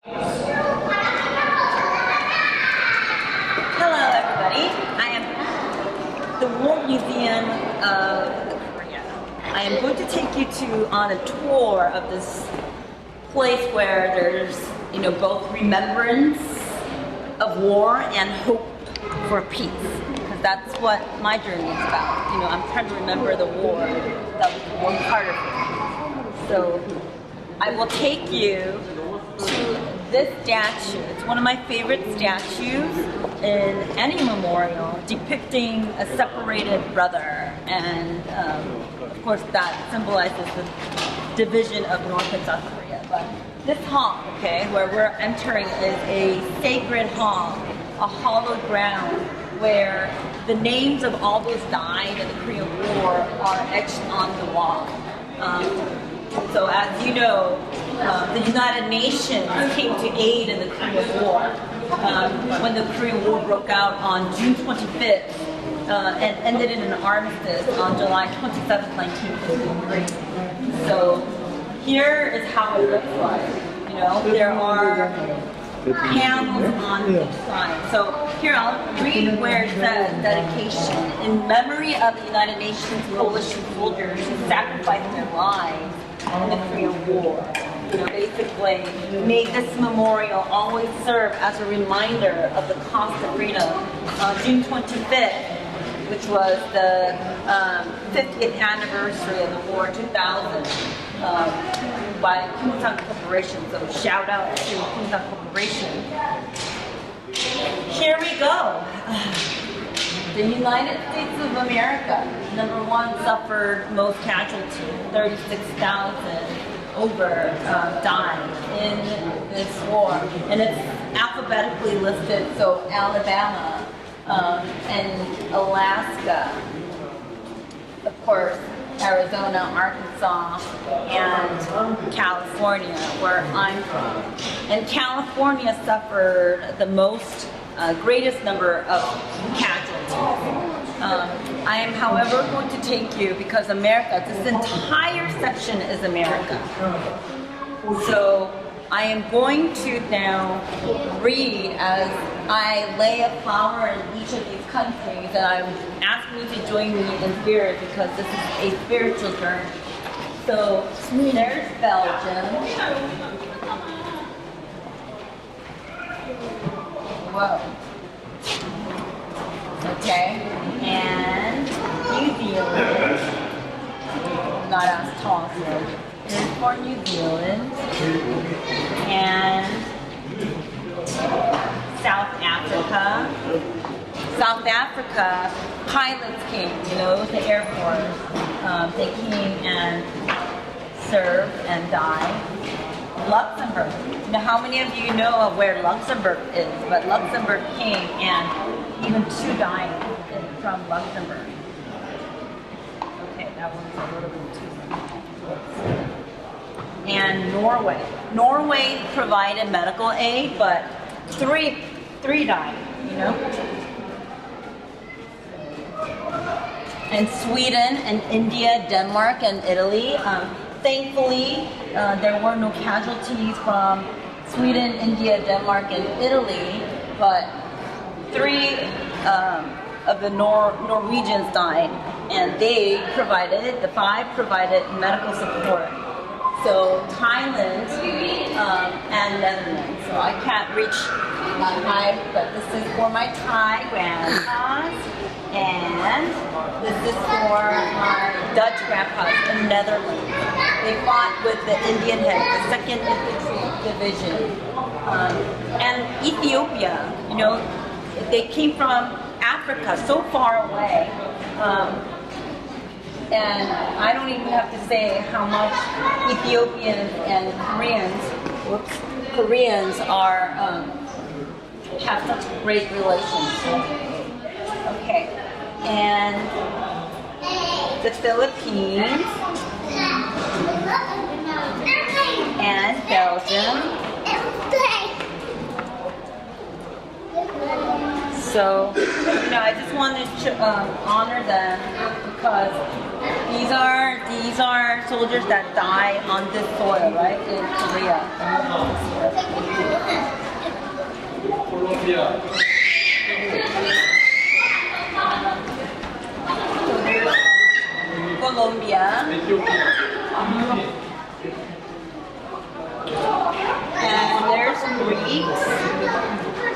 Hello everybody, I am at the War Museum of Korea. I am going to take you on a tour of this place where there's, both remembrance of war and hope for peace. Because that's what my journey is about. I'm trying to remember the war that was one part of it. So I will take you to this statue. It's one of my favorite statues in any memorial depicting a separated brother, and of course that symbolizes the division of North and South Korea. But this hall, where we're entering, is a sacred hall, a hallowed ground where the names of all those died in the Korean War are etched on the wall. So as you know, the United Nations came to aid in the Korean War when the Korean War broke out on June 25th and ended in an armistice on July 27th, 1953. So here is how it looks like. There are panels on each side. So here I'll read where it says dedication. In memory of the United Nations coalition soldiers who sacrificed their lives in the Korean War. Basically, may this memorial always serve as a reminder of the cost of freedom. June 25th, which was the 50th anniversary of the war, 2000, by Koonsang Corporation. So shout out to Koonsang Corporation. Here we go. The United States of America, #1, suffered most casualties, 36,000 over died in this war. And it's alphabetically listed, so Alabama and Alaska, of course, Arizona, Arkansas, and California, where I'm from. And California suffered the greatest number of casualties. I am, however, going to take you, because America, this entire section is America. So I am going to now read as I lay a flower in each of these countries, and I'm asking you to join me in spirit because this is a spiritual journey. So there's Belgium. Whoa. And New Zealand. Not as tall, so here's for New Zealand. And South Africa. South Africa, pilots came, the Air Force. They came and served and died. Luxembourg. How many of you know of where Luxembourg is? But Luxembourg came and even 2 died from Luxembourg. Okay, that one's a little bit too small. And Norway. Norway provided medical aid, but three died, And Sweden and India, Denmark and Italy. Thankfully, there were no casualties from Sweden, India, Denmark, and Italy, but 3 of the Norwegians died, and the 5 provided medical support. So Thailand and Netherlands. So I can't reach that high, but this is for my Thai grandpas. And this is for my Dutch grandpas in Netherlands. They fought with the Indian Head, the 2nd Infantry Division. And Ethiopia, they came from Africa, so far away. And I don't even have to say how much Ethiopians and Koreans are have such great relations. Okay. And the Philippines and Belgium. So, I just wanted to honor them because, these are soldiers that die on this soil, right, in Korea. 콜롬비아, Colombia, 에티오피아, and there's Greeks.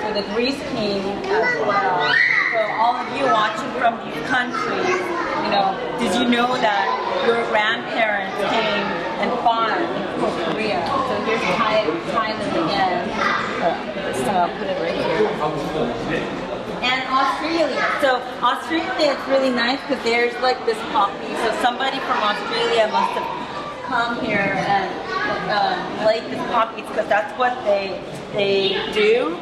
So the Greece king as well. So all of you watching from these countries, did you know that your grandparents came and fought for Korea? So here's Thailand again. This time I'll put it right here. And Australia. So Australia is really nice because there's like this poppy. So somebody from Australia must have come here and like this poppies because that's what they do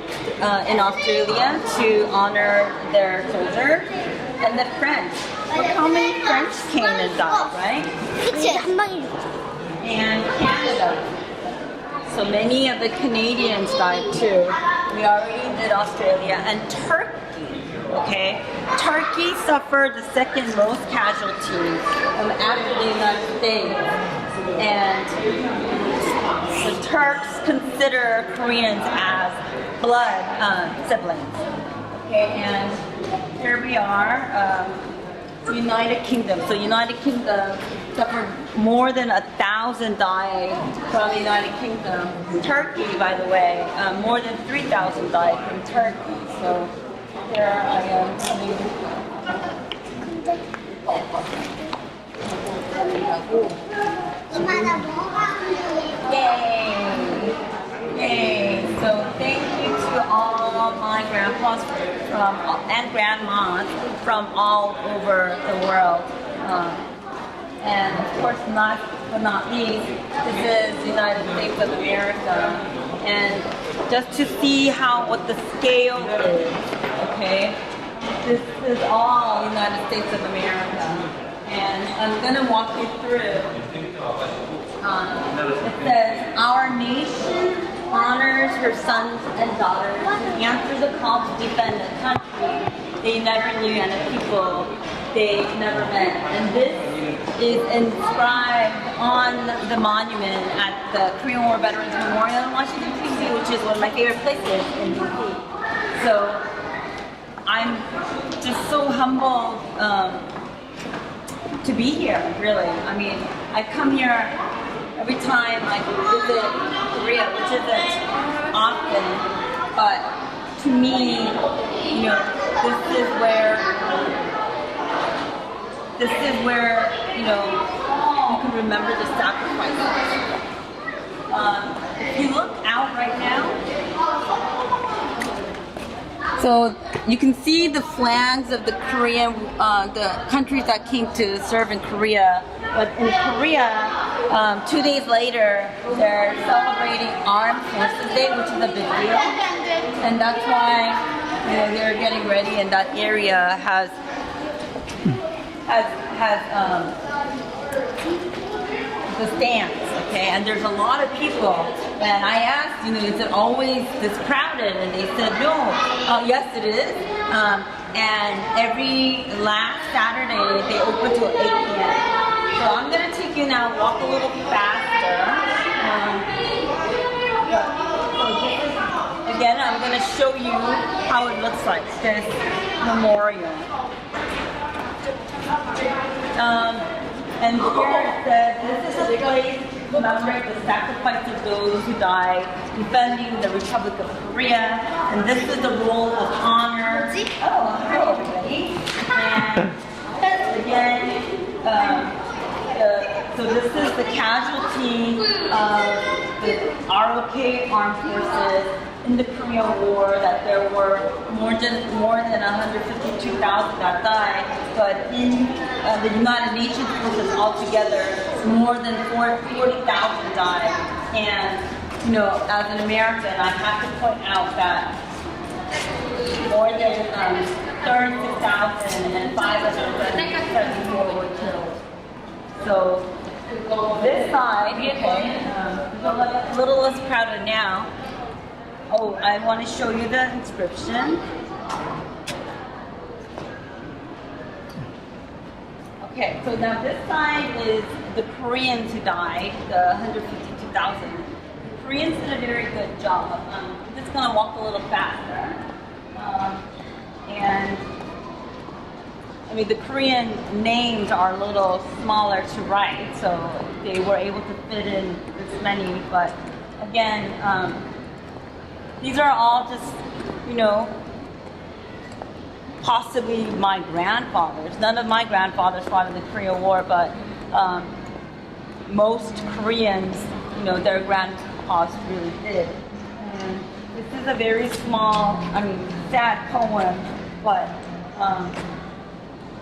in Australia to honor their soldiers. And the French. Look how many French came and died, right? 그치 한 방에 And Canada. So many of the Canadians died too. We already did Australia and Turkey. Okay, Turkey suffered the second most casualties after the United States, and the Turks consider Koreans as blood siblings. Okay, and here we are, United Kingdom. So United Kingdom suffered more than 1,000 died from the United Kingdom. Turkey, by the way, more than 3,000 died from Turkey. So here I am coming. Yay! Yay! So thank you to all my grandpas and grandmas from all over the world. And of course, last but not least, this is the United States of America. And just to see what the scale is, okay? This is all United States of America. And I'm gonna walk you through. It says, our nation honors her sons and daughters who answer the call to defend the country they never knew and the people they never met. And this is inscribed on the monument at the Korean War Veterans Memorial in Washington, D.C., which is one of my favorite places in D.C. So I'm just so humbled to be here, really. I mean, I come here every time I visit Korea, which isn't often, but to me, this is where you can remember the sacrifices. If you look out right now, so you can see the flags of the Korean, the countries that came to serve in Korea. But in Korea, 2 days later, they're celebrating Armed Forces Day, which is a big deal. And that's why they're getting ready, and that area has the stands, okay? And there's a lot of people. And I asked, is it always this crowded? And they said, no. Yes, it is. And every last Saturday, they open till 8 p.m. So I'm going to take you now, walk a little faster. Again, I'm going to show you how it looks like, this memorial. And here it says, this is a place to commemorate the sacrifice of those who died defending the Republic of Korea. And this is the roll of honor. Oh, hi everybody. And again, so this is the casualty of the ROK Armed Forces in the Korean War, that there were more than 152,000 that died, but in the United Nations forces altogether, more than 40,000 died. And as an American, I have to point out that more than 36,574 were killed. So this side, okay, a little less crowded now. Oh, I want to show you the inscription. Okay, so now this side is the Koreans who died, the 152,000. The Koreans did a very good job. I'm just gonna walk a little faster. And I mean, the Korean names are a little smaller to write, so they were able to fit in this many. But again, these are all just, you know, possibly my grandfathers. None of my grandfathers fought in the Korean War, but most Koreans, you know, their grandpas really did. And this is a very small, I mean, sad poem, but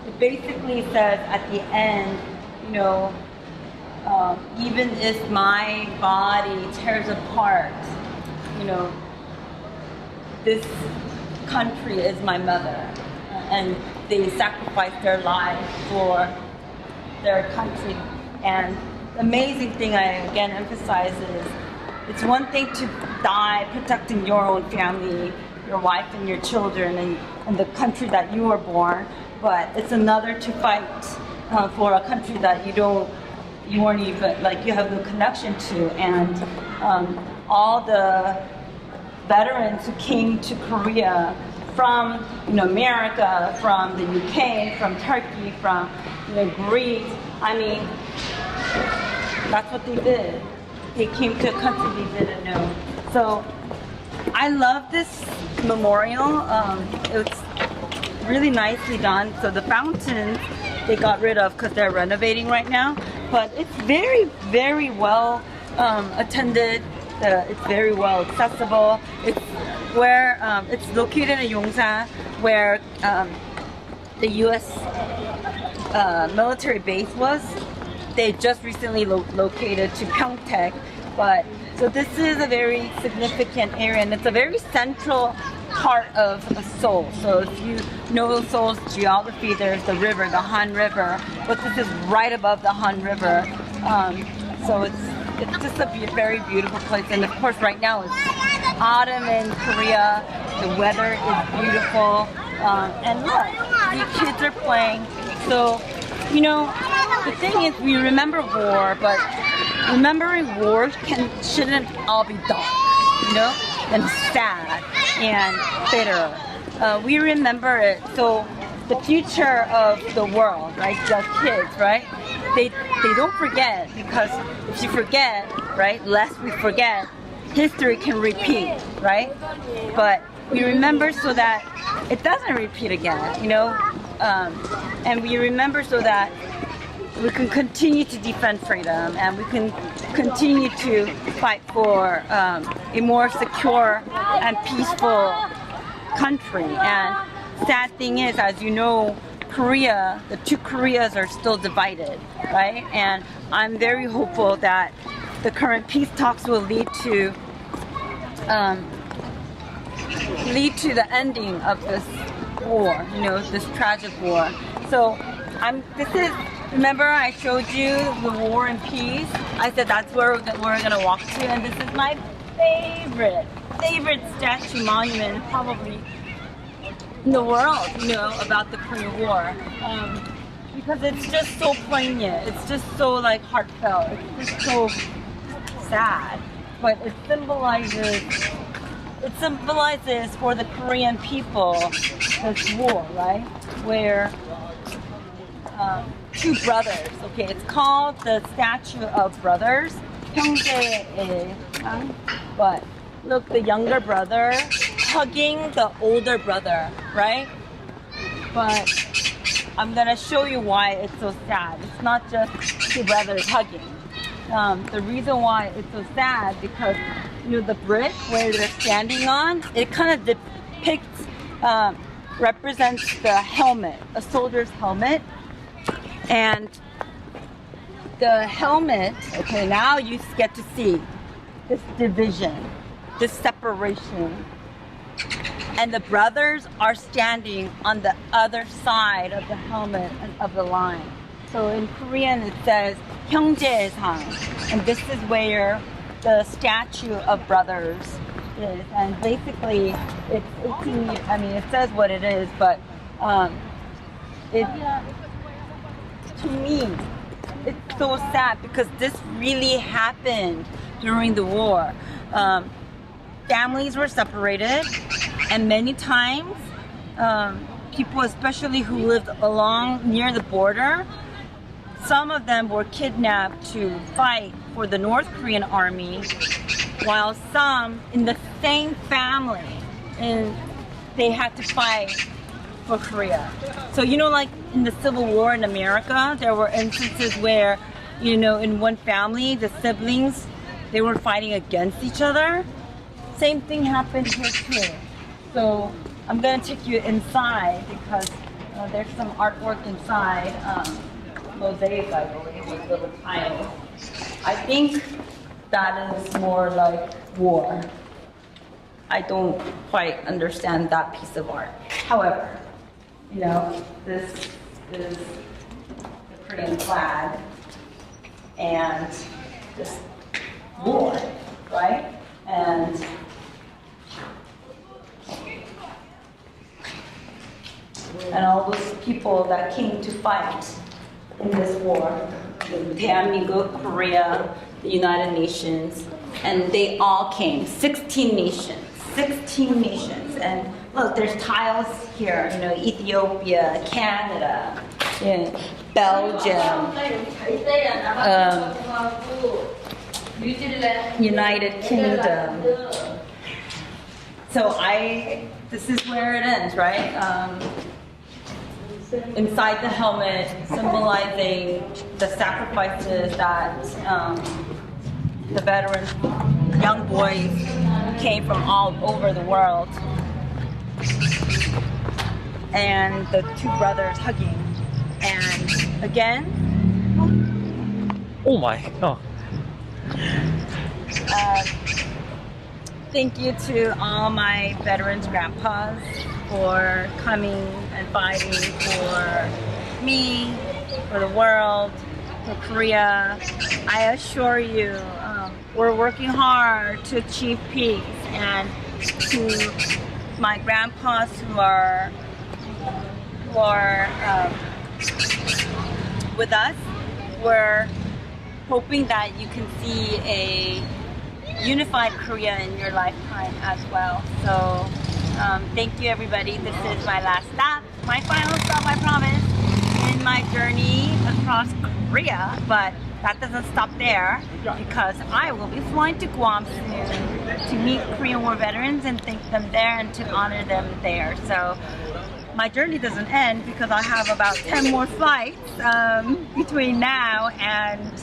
it basically says at the end, you know, even if my body tears apart, you know, this country is my mother. And they sacrificed their lives for their country. And the amazing thing I again emphasize is, it's one thing to die protecting your own family, your wife and your children, and the country that you were born, but it's another to fight for a country that you weren't even, like, you have no connection to. And all the veterans who came to Korea from, you know, America, from the UK, from Turkey, from, you know, Greece, I mean, that's what they did. They came to a country they didn't know. So I love this memorial. It's really nicely done. So the fountains they got rid of because they're renovating right now, but it's very, very well attended. It's very well accessible. It's where it's located in Yongsan, where the U.S. Military base was. They just recently located to Pyeongtaek, but so this is a very significant area, and it's a very central part of Seoul. So if you know Seoul's geography, there's the river, the Han River, but this is right above the Han River. So it's just a very beautiful place, and of course right now it's autumn in Korea. The weather is beautiful, and look, the kids are playing. So, you know, the thing is, we remember war, but remembering war shouldn't all be dark, you know, and sad and bitter. We remember it, so the future of the world, right, the kids, right, they don't forget, because if you forget, right, lest we forget, history can repeat, right? But we remember so that it doesn't repeat again, you know, and we remember so that we can continue to defend freedom, and we can continue to fight for a more secure and peaceful country. And sad thing is, as you know, Korea, the two Koreas are still divided, right? And I'm very hopeful that the current peace talks will lead to the ending of this war, you know, this tragic war. So remember I showed you the War and Peace? I said that's where we're gonna walk to, and this is my favorite statue monument probably in the world, you know, about the Korean War. Because it's just so poignant, it's just so like heartfelt, it's just so sad. But it symbolizes for the Korean people this war, right? Where two brothers, okay, it's called the Statue of Brothers, 형제의 상. But look, the younger brother hugging the older brother, right? But I'm gonna show you why it's so sad. It's not just two brothers hugging. The reason why it's so sad, because, you know, the brick where they're standing on, it kind of depicts, represents the helmet, a soldier's helmet. And the helmet, okay, now you get to see this division, this separation. And the brothers are standing on the other side of the helmet and of the line. So in Korean it says 형제의 상, and this is where the statue of brothers is. And basically it says what it is, but to me, it's so sad because this really happened during the war. Families were separated, and many times people, especially who lived along near the border, some of them were kidnapped to fight for the North Korean army, while some in the same family, and they had to fight for Korea. So like in the Civil War in America, there were instances where, in one family, the siblings, they were fighting against each other. Same thing happened here too. So I'm gonna take you inside because there's some artwork inside, mosaic, I believe, with little tiles. I think that is more like war. I don't quite understand that piece of art. However, this is the Korean flag and this war, right? And all those people that came to fight in this war, 대한민국, Korea, the United Nations, and they all came, 16 nations. And look, there's tiles here, Ethiopia, Canada, Belgium, United Kingdom. So this is where it ends, right? Inside the helmet, symbolizing the sacrifices that the veterans, young boys, came from all over the world. And the two brothers hugging. And again, Oh my. Oh. thank you to all my veterans grandpas for coming and fighting for me, for the world, for Korea. I assure you, we're working hard to achieve peace. And to my grandpas who are with us, we're hoping that you can see a unified Korea in your lifetime as well. So thank you, everybody. This is my last stop, my final stop, I promise, in my journey across Korea. But that doesn't stop there, because I will be flying to Guam soon to meet Korean War veterans and thank them there and to honor them there. So my journey doesn't end, because I have about 10 more flights between now and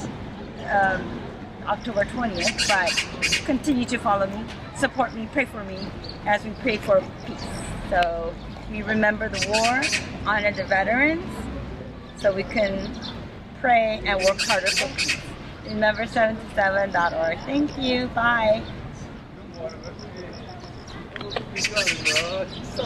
October 20th, but continue to follow me, support me, pray for me as we pray for peace. So we remember the war, honor the veterans, so we can pray and work harder for peace. Remember 727.org. Thank you. Bye. 진짜